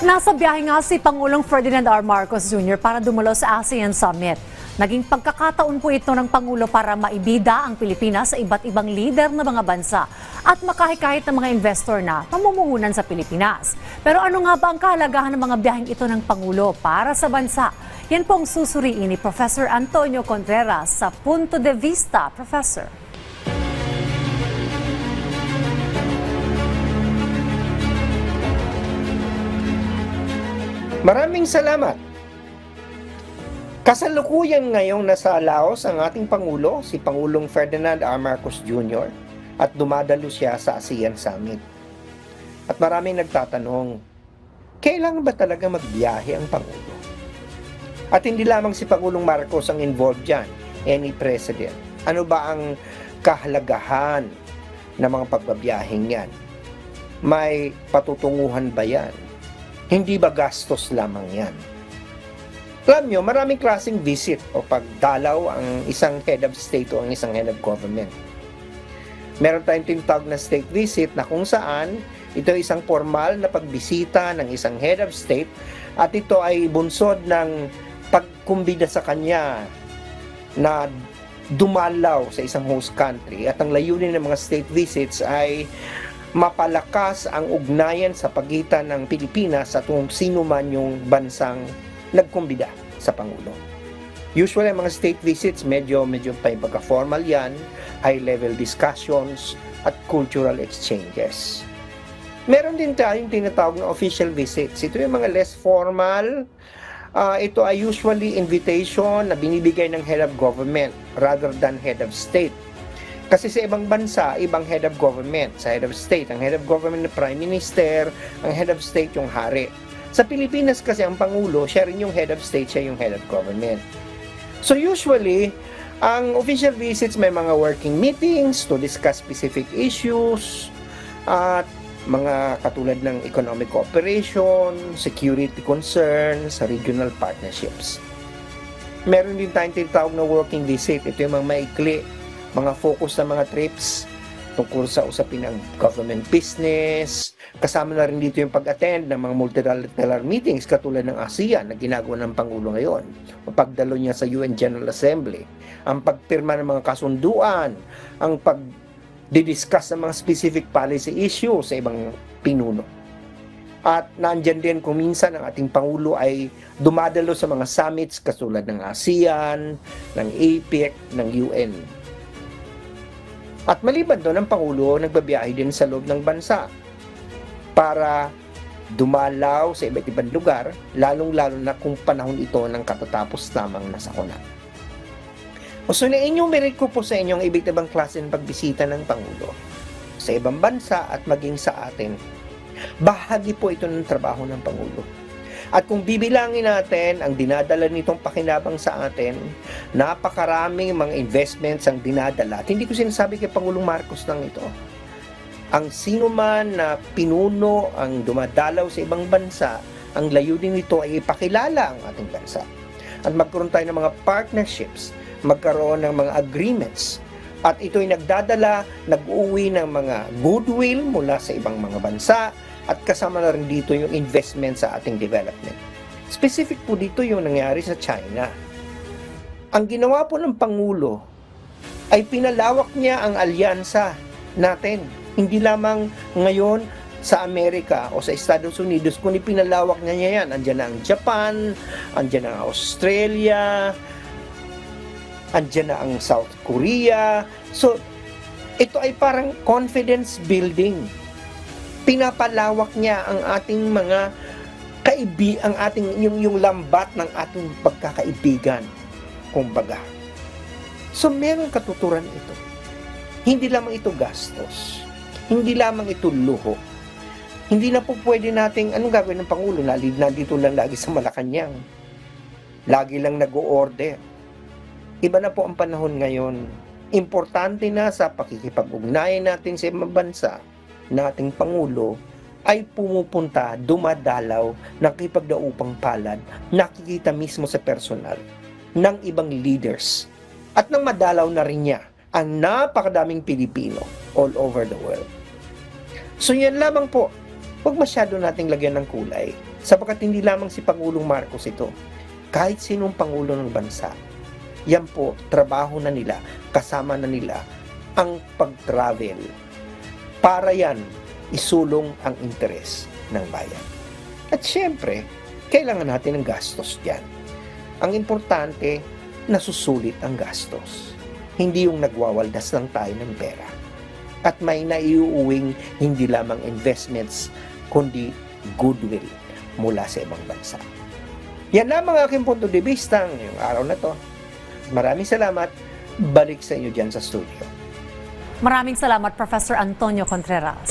Nasa biyahe nga si Pangulong Ferdinand R. Marcos Jr. para dumalo sa ASEAN Summit. Naging pagkakataon po ito ng Pangulo para maibida ang Pilipinas sa iba't ibang lider ng mga bansa at makahikayat ng mga investor na mamumuhunan sa Pilipinas. Pero ano nga ba ang kahalagahan ng mga biyaheng ito ng Pangulo para sa bansa? Yan pong susuriin ni Professor Antonio Contreras sa Punto de Vista. Professor. Maraming salamat. Kasalukuyan ngayong nasa Laos ang ating Pangulo, si Pangulong Ferdinand R. Marcos Jr. at dumadalo siya sa ASEAN Summit. At maraming nagtatanong, kailangan ba talaga magbiyahe ang Pangulo? At hindi lamang si Pangulong Marcos ang involved dyan, any president. Ano ba ang kahalagahan ng mga pagbabiyaheng yan? May patutunguhan ba yan? Hindi ba gastos lamang yan? Alam nyo, maraming klaseng visit o pagdalaw ang isang head of state o ang isang head of government. Meron tayong tinatawag na state visit na kung saan ito ay isang formal na pagbisita ng isang head of state at ito ay bunsod ng pagkumbida sa kanya na dumalaw sa isang host country. At ang layunin ng mga state visits ay mapalakas ang ugnayan sa pagitan ng Pilipinas at kung sino man yung bansang nagkumbida sa Pangulo. Usually, ang mga state visits, medyo pagka-formal yan, high-level discussions, at cultural exchanges. Meron din tayong tinatawag na official visits. Ito yung mga less formal. Ito ay usually invitation na binibigay ng head of government rather than head of state. Kasi sa ibang bansa, ibang head of government. Sa head of state, ang head of government na prime minister, ang head of state yung hari. Sa Pilipinas kasi ang Pangulo, siya rin yung head of state, siya yung head of government. So usually, ang official visits may mga working meetings to discuss specific issues at mga katulad ng economic cooperation, security concerns, regional partnerships. Meron din tayong tinatawag na working visit. Ito yung mga maikli, mga focus na mga trips tungkol sa usapin ng government business. Kasama na rin dito yung pag-attend ng mga multilateral meetings katulad ng ASEAN na ginagawa ng Pangulo ngayon. O pagdalo niya sa UN General Assembly. Ang pagpirma ng mga kasunduan, ang pag-discuss ng mga specific policy issues sa ibang pinuno. At nandyan din kung minsan ang ating Pangulo ay dumadalo sa mga summits katulad ng ASEAN, ng APEC, ng UN. At maliban doon, ang Pangulo nagbabiyahe din sa loob ng bansa para dumalaw sa iba't ibang lugar, lalong-lalo na kung panahon ito ng katatapos lamang na sakuna. So na-enumerate ko po sa inyo ang iba't ibang klase ng pagbisita ng Pangulo sa ibang bansa at maging sa atin. Bahagi po ito ng trabaho ng Pangulo. At kung bibilangin natin ang dinadala nitong pakinabang sa atin, napakaraming mga investments ang dinadala. At hindi ko sinasabi kay Pangulong Marcos lang ito. Ang sino man na pinuno ang dumadalaw sa ibang bansa, ang layunin nito ay ipakilala ang ating bansa. At magkaroon tayo ng mga partnerships, magkaroon ng mga agreements. At ito ay nagdadala, nag-uwi ng mga goodwill mula sa ibang mga bansa, at kasama na rin dito yung investment sa ating development. Specific po dito yung nangyari sa China. Ang ginawa po ng Pangulo ay pinalawak niya ang alyansa natin. Hindi lamang ngayon sa Amerika o sa Estados Unidos, kundi pinalawak niya yan. Andiyan na ang Japan, andiyan na ang Australia, andiyan na ang South Korea. So, ito ay parang confidence building. Pinapalawak niya ang ating mga ang ating yung lambat ng ating pagkakaibigan, kumbaga. So merong katuturan ito. Hindi lamang ito gastos. Hindi lamang ito luho. Hindi na po pwede nating anong gagawin ng Pangulo? Nandito lang lagi sa Malacanang. Lagi lang nag-o-order. Iba na po ang panahon ngayon. Importante na sa pakikipag-ugnayan natin sa ibang bansa na ating Pangulo ay pumupunta, dumadalaw, nakipagdaupang palad, nakikita mismo sa personal ng ibang leaders. At nang madalaw na rin niya ang napakadaming Pilipino all over the world. So yan lamang po. Huwag masyado nating lagyan ng kulay. Sapagkat hindi lamang si Pangulong Marcos ito, kahit sinong Pangulo ng bansa, yan po, trabaho na nila, kasama na nila ang pag-travel. Para yan, isulong ang interes ng bayan. At syempre, kailangan natin ng gastos dyan. Ang importante, nasusulit ang gastos. Hindi yung nagwawaldas lang tayo ng pera. At may naiuuwing hindi lamang investments, kundi goodwill mula sa ibang bansa. Yan lamang aking punto de vista ngayong araw na to. Maraming salamat. Balik sa inyo dyan sa studio. Maraming salamat, Professor Antonio Contreras.